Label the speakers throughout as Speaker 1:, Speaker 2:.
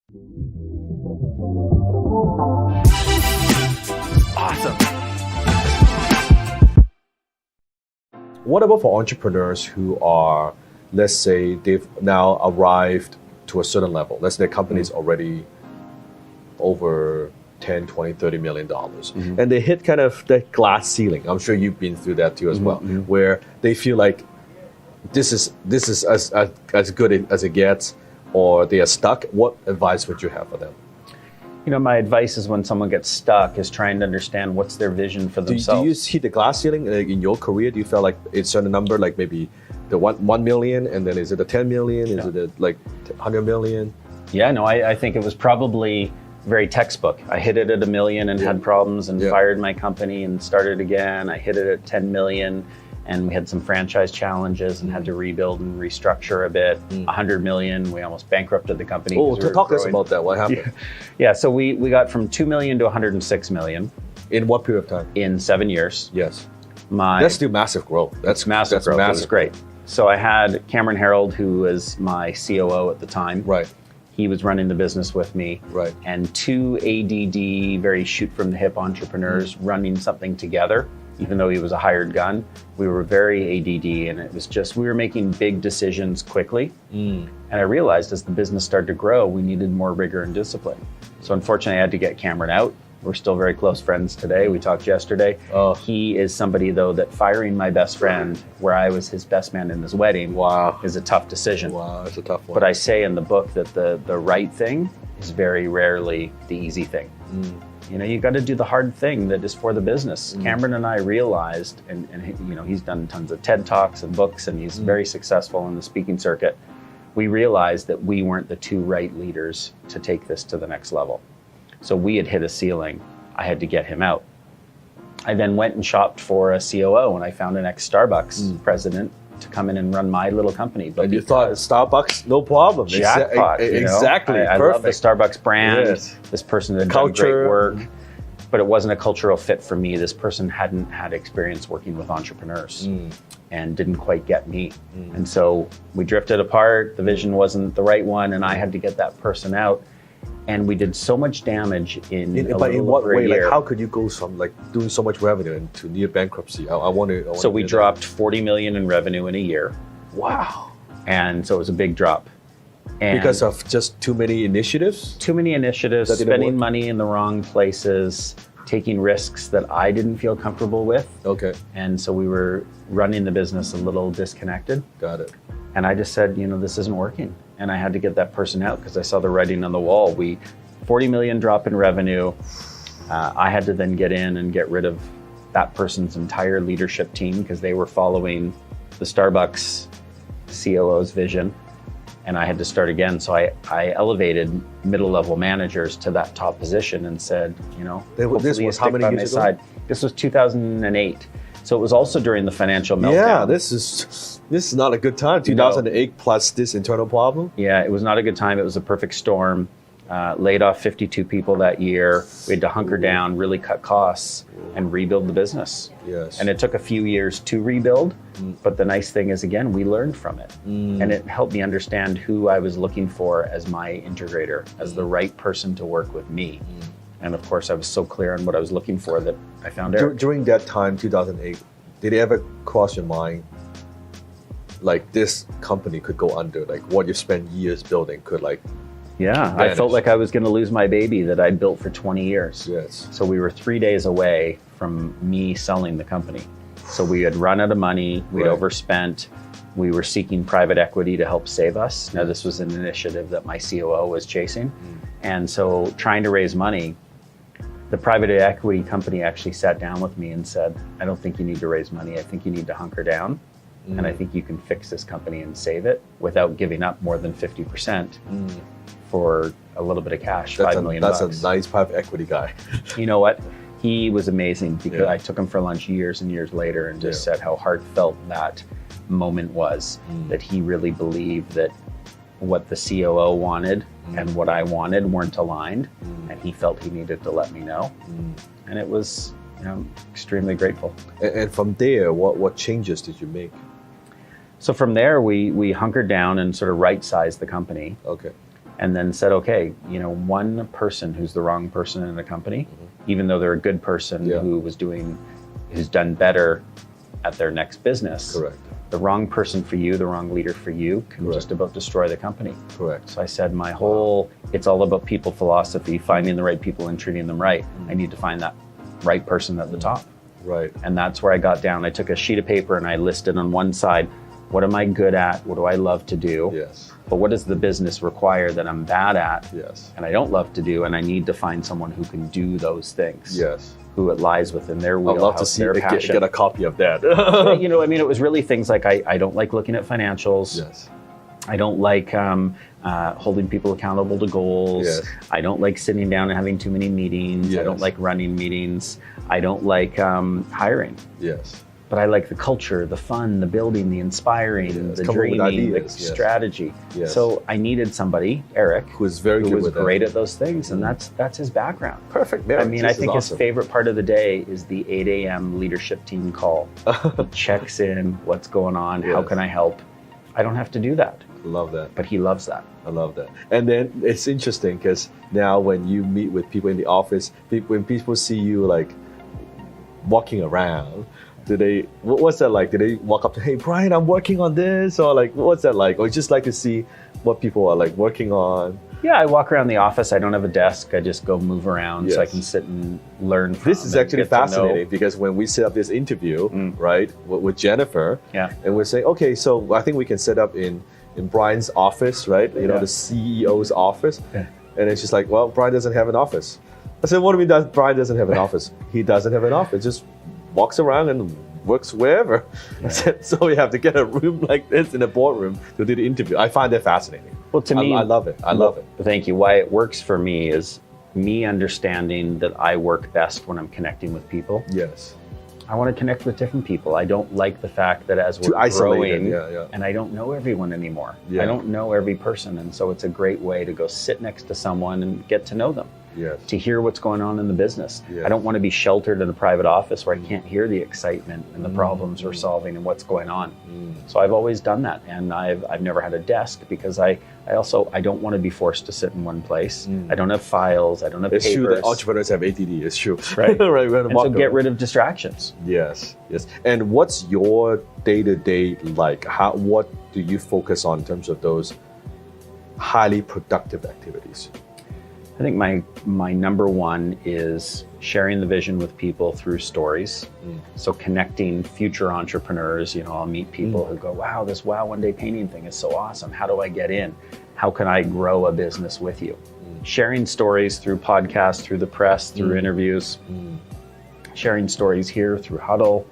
Speaker 1: Awesome.
Speaker 2: What about for entrepreneurs who are, let's say, they've now arrived to a certain level? Let's say their company is already over 10, 20, $30 million. And they hit kind of the glass ceiling. I'm sure you've been through that too as well, where they feel like this is as good as it gets, or they are stuck. What advice would you have for them?
Speaker 1: You know, my advice is when someone gets stuck is trying to understand what's their vision for themselves.
Speaker 2: Do you hit the glass ceiling in your career? Do you feel like it's a certain number, like maybe the 1 million, and then is it a 10 million? Is it like 100 million?
Speaker 1: Yeah, no, I think it was probably very textbook. I hit it at 1 million and had problems and fired my company and started again. I hit it at 10 million and we had some franchise challenges and had to rebuild and restructure a bit. 100 million, we almost bankrupted the company.
Speaker 2: Oh, talk to us about that. What happened?
Speaker 1: Yeah, so we got from 2 million to 106 million.
Speaker 2: In what period of time?
Speaker 1: In 7 years.
Speaker 2: Yes. That's still massive growth. That's
Speaker 1: massive growth.
Speaker 2: Massive.
Speaker 1: It was great. So I had Cameron Harold, who was my COO at the time.
Speaker 2: Right.
Speaker 1: He was running the business with me.
Speaker 2: Right.
Speaker 1: And 2 ADD, very shoot from the hip entrepreneurs running something together. Even though he was a hired gun, we were very ADD, and it was just, we were making big decisions quickly. And I realized as the business started to grow, we needed more rigor and discipline. So unfortunately, I had to get Cameron out. We're still very close friends today. We talked yesterday. He is somebody, though, that firing my best friend, where I was his best man in his wedding, is a tough decision.
Speaker 2: Wow, that's a tough one.
Speaker 1: But I say in the book that the right thing is very rarely the easy thing. You know, you got to do the hard thing that is for the business. Cameron and I realized, and you know, he's done tons of TED Talks and books, and he's very successful in the speaking circuit. We realized that we weren't the 2 right leaders to take this to the next level. So we had hit a ceiling. I had to get him out. I then went and shopped for a COO, and I found an ex-Starbucks president to come in and run my little company.
Speaker 2: But you thought Starbucks, no problem.
Speaker 1: Jackpot.
Speaker 2: Exactly.
Speaker 1: I love the Starbucks brand.
Speaker 2: Yes.
Speaker 1: This person had done great work, but it wasn't a cultural fit for me. This person hadn't had experience working with entrepreneurs and didn't quite get me. And so we drifted apart. The vision wasn't the right one, and I had to get that person out. And we did so much damage in
Speaker 2: what way?
Speaker 1: a year.
Speaker 2: Like, how could you go from like doing so much revenue into near bankruptcy? I want to.
Speaker 1: So we dropped 40 million in revenue in a year.
Speaker 2: Wow.
Speaker 1: And so it was a big drop. And
Speaker 2: because of just too many initiatives?
Speaker 1: Too many initiatives, spending money in the wrong places, taking risks that I didn't feel comfortable with.
Speaker 2: Okay.
Speaker 1: And so we were running the business a little disconnected.
Speaker 2: Got it.
Speaker 1: And I just said, you know, this isn't working. And I had to get that person out because I saw the writing on the wall. 40 million drop in revenue. I had to then get in and get rid of that person's entire leadership team because they were following the Starbucks COO's vision. And I had to start again. So I elevated middle-level managers to that top position and said, you know,
Speaker 2: this was how many years ago?
Speaker 1: This was 2008. So it was also during the financial meltdown.
Speaker 2: Yeah, this is not a good time. 2008 plus this internal problem.
Speaker 1: Yeah, it was not a good time. It was a perfect storm. Laid off 52 people that year. We had to hunker down, really cut costs, and rebuild the business.
Speaker 2: Yes.
Speaker 1: And it took a few years to rebuild, but the nice thing is, again, we learned from it. And it helped me understand who I was looking for as my integrator, as the right person to work with me. And of course, I was so clear on what I was looking for that I found Eric.
Speaker 2: During that time, 2008, did it ever cross your mind, like this company could go under, like what you spent years building could like
Speaker 1: Yeah, I felt like I was going to lose my baby that I'd built for 20 years.
Speaker 2: Yes.
Speaker 1: So we were 3 days away from me selling the company. So we had run out of money, we'd overspent, we were seeking private equity to help save us. Now this was an initiative that my COO was chasing. And so trying to raise money, the private equity company actually sat down with me and said, I don't think you need to raise money, I think you need to hunker down. And I think you can fix this company and save it without giving up more than 50% for a little bit of cash, $5 million.
Speaker 2: That's a nice private equity guy.
Speaker 1: You know what? He was amazing because I took him for lunch years and years later and just said how heartfelt that moment was, that he really believed that what the COO wanted and what I wanted weren't aligned, and he felt he needed to let me know. And it was, you know, extremely grateful.
Speaker 2: And from there, what changes did you make?
Speaker 1: So from there, we hunkered down and sort of right-sized the company.
Speaker 2: Okay.
Speaker 1: and then said, okay, one person who's the wrong person in the company, even though they're a good person who's done better at their next business.
Speaker 2: Correct.
Speaker 1: The wrong person for you, the wrong leader for you can just about destroy the company.
Speaker 2: Correct.
Speaker 1: So I said it's all about people philosophy, finding the right people and treating them right. I need to find that right person at the top.
Speaker 2: Right.
Speaker 1: And that's where I got down. I took a sheet of paper and I listed on one side, what am I good at? What do I love to do?
Speaker 2: Yes.
Speaker 1: But what does the business require that I'm bad at?
Speaker 2: Yes.
Speaker 1: And I don't love to do, and I need to find someone who can do those things.
Speaker 2: Yes.
Speaker 1: Who it lies within their wheelhouse,
Speaker 2: I'd love to see get a copy of that.
Speaker 1: It was really things like I don't like looking at financials.
Speaker 2: Yes.
Speaker 1: I don't like holding people accountable to goals.
Speaker 2: Yes.
Speaker 1: I don't like sitting down and having too many meetings.
Speaker 2: Yes.
Speaker 1: I don't like running meetings. I don't like hiring.
Speaker 2: Yes.
Speaker 1: But I like the culture, the fun, the building, the inspiring, the dreaming, the strategy.
Speaker 2: Yes.
Speaker 1: So I needed somebody, Eric,
Speaker 2: who was great
Speaker 1: at those things, and that's his background.
Speaker 2: Perfect.
Speaker 1: I mean, I think his favorite part of the day is the 8 a.m. leadership team call. He checks in, what's going on, how can I help? I don't have to do that.
Speaker 2: Love that.
Speaker 1: But he loves that.
Speaker 2: I love that. And then it's interesting because now when you meet with people in the office, when people see you like walking around, what's that like? Do they walk up to, hey, Brian, I'm working on this? Or like, what's that like? Or just like to see what people are like working on?
Speaker 1: Yeah, I walk around the office. I don't have a desk. I just go move around so I can sit and learn from.
Speaker 2: This is actually fascinating because when we set up this interview, right, with Jennifer, and we're saying, okay, so I think we can set up in Brian's office, right? The CEO's office. Yeah. And it's just like, well, Brian doesn't have an office. I said, what do you mean Brian doesn't have an office? He doesn't have an office. Just walks around and works wherever. I said, so we have to get a room like this in a boardroom to do the interview. I find that fascinating.
Speaker 1: Well, to me,
Speaker 2: I love it. I love it.
Speaker 1: Thank you. Why it works for me is me understanding that I work best when I'm connecting with people.
Speaker 2: Yes.
Speaker 1: I want to connect with different people. I don't like the fact that as we're growing, and I don't know everyone anymore. I don't know every person. And so it's a great way to go sit next to someone and get to know them.
Speaker 2: Yes.
Speaker 1: To hear what's going on in the business. Yes. I don't want to be sheltered in a private office where I can't hear the excitement and the problems we're solving and what's going on. So I've always done that, and I've never had a desk because I don't want to be forced to sit in one place. I don't have files. I don't have papers.
Speaker 2: It's true that entrepreneurs have ADD. It's true.
Speaker 1: Right.
Speaker 2: Right.
Speaker 1: And so get rid of distractions.
Speaker 2: Yes. Yes. And what's your day-to-day like? What do you focus on in terms of those highly productive activities?
Speaker 1: I think my number one is sharing the vision with people through stories. So connecting future entrepreneurs, I'll meet people who go, wow, this one day painting thing is so awesome. How do I get in? How can I grow a business with you? Sharing stories through podcasts, through the press, through interviews, sharing stories here through Huddle.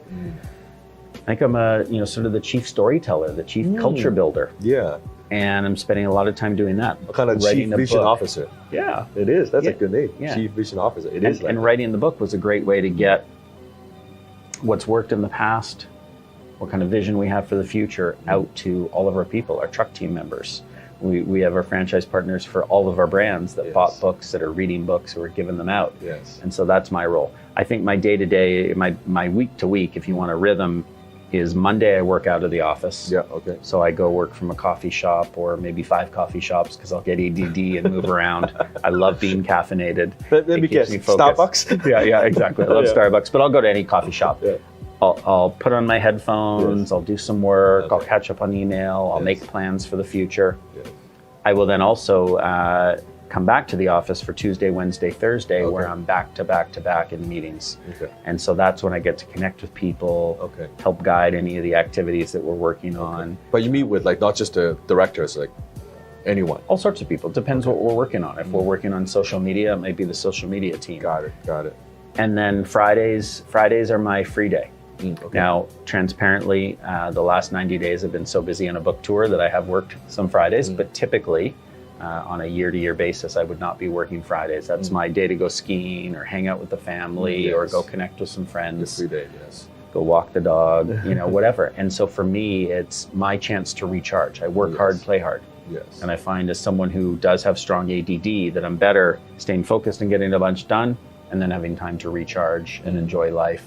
Speaker 1: I think I'm sort of the chief storyteller, the chief culture builder.
Speaker 2: Yeah.
Speaker 1: And I'm spending a lot of time doing that.
Speaker 2: Kind of chief vision officer.
Speaker 1: Yeah.
Speaker 2: It is. That's a good name. Yeah. Chief vision officer. It is.
Speaker 1: And writing the book was a great way to get what's worked in the past, what kind of vision we have for the future out to all of our people, our truck team members. We have our franchise partners for all of our brands that bought books, that are reading books, who are giving them out.
Speaker 2: Yes.
Speaker 1: And so that's my role. I think my day-to-day, my week-to-week, if you want a rhythm, is Monday I work out of the office.
Speaker 2: Yeah, okay.
Speaker 1: So I go work from a coffee shop or maybe 5 coffee shops because I'll get ADD and move around. I love being caffeinated.
Speaker 2: Let me guess, Starbucks?
Speaker 1: Yeah, exactly. I love Starbucks, but I'll go to any coffee shop. Yeah. I'll put on my headphones, I'll do some work, I'll catch up on email, I'll make plans for the future. I will then also come back to the office for Tuesday, Wednesday, Thursday, where I'm back to back in meetings. Okay. And so that's when I get to connect with people, help guide any of the activities that we're working on.
Speaker 2: But you meet with not just the directors, anyone?
Speaker 1: All sorts of people. Depends what we're working on. If we're working on social media, it might be the social media team.
Speaker 2: Got it.
Speaker 1: And then Fridays are my free day. Now, transparently, the last 90 days I've been so busy on a book tour that I have worked some Fridays, but typically on a year-to-year basis, I would not be working Fridays. That's my day to go skiing or hang out with the family or go connect with some friends.
Speaker 2: Your free day,
Speaker 1: Go walk the dog, whatever. And so for me, it's my chance to recharge. I work hard, play hard.
Speaker 2: Yes.
Speaker 1: And I find as someone who does have strong ADD that I'm better staying focused and getting a bunch done and then having time to recharge and enjoy life.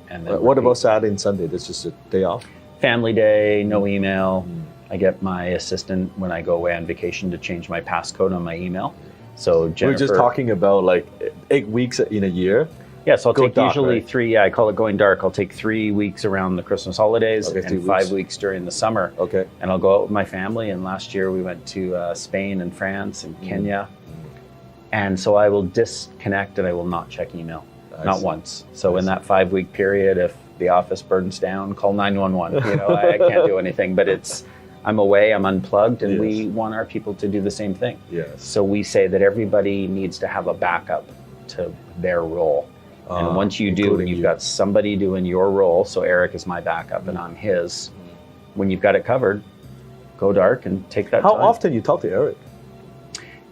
Speaker 1: And then
Speaker 2: what about Saturday and Sunday? That's just a day off?
Speaker 1: Family day, no email, I get my assistant when I go away on vacation to change my passcode on my email. So Jennifer,
Speaker 2: we're just talking about like 8 weeks in a year.
Speaker 1: Yeah, so I'll take
Speaker 2: dark,
Speaker 1: usually
Speaker 2: right?
Speaker 1: 3. I call it going dark. I'll take 3 weeks around the Christmas holidays and 5 weeks during the summer.
Speaker 2: Okay.
Speaker 1: And I'll go out with my family. And last year we went to Spain and France and Kenya. And so I will disconnect and I will not check email, not once. So in that 5-week period, if the office burns down, call 911. You know, I can't do anything. But I'm away, I'm unplugged, and we want our people to do the same thing.
Speaker 2: Yes.
Speaker 1: So we say that everybody needs to have a backup to their role. And once you do, you've got somebody doing your role. So Eric is my backup and I'm his. When you've got it covered, go dark and take that
Speaker 2: How
Speaker 1: time.
Speaker 2: often you talk to Eric?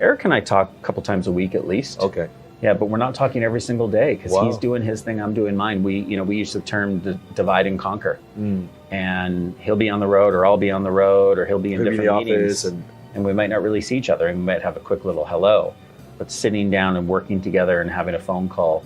Speaker 1: Eric and I talk a couple times a week at least.
Speaker 2: Okay.
Speaker 1: Yeah, but we're not talking every single day because
Speaker 2: Wow.
Speaker 1: he's doing his thing, I'm doing mine. We use the term divide and conquer. And he'll be on the road or I'll be on the road or he'll be in
Speaker 2: Maybe
Speaker 1: different
Speaker 2: in the
Speaker 1: meetings.
Speaker 2: office
Speaker 1: And we might not really see each other and we might have a quick little hello. But sitting down and working together and having a phone call,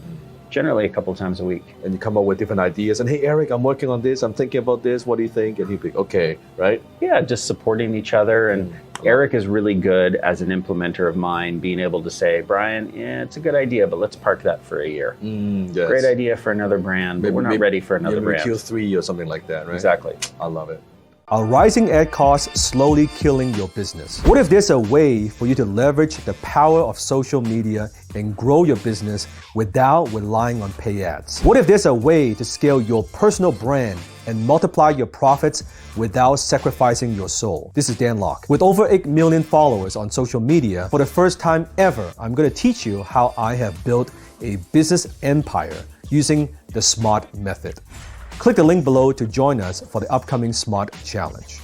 Speaker 1: generally a couple times a week.
Speaker 2: And you come up with different ideas. And hey, Eric, I'm working on this. I'm thinking about this. What do you think? And he'd be, okay, right?
Speaker 1: Yeah, just supporting each other. And Eric is really good as an implementer of mine, being able to say, Brian, yeah, it's a good idea, but let's park that for a year.
Speaker 2: Yes.
Speaker 1: Great idea for another brand, but we're not ready for another brand.
Speaker 2: Q3 or something like that, right?
Speaker 1: Exactly.
Speaker 2: I love it.
Speaker 3: Are rising ad costs slowly killing your business? What if there's a way for you to leverage the power of social media and grow your business without relying on pay ads? What if there's a way to scale your personal brand and multiply your profits without sacrificing your soul? This is Dan Lok. With over 8 million followers on social media, for the first time ever, I'm going to teach you how I have built a business empire using the SMART method. Click the link below to join us for the upcoming SMART Challenge.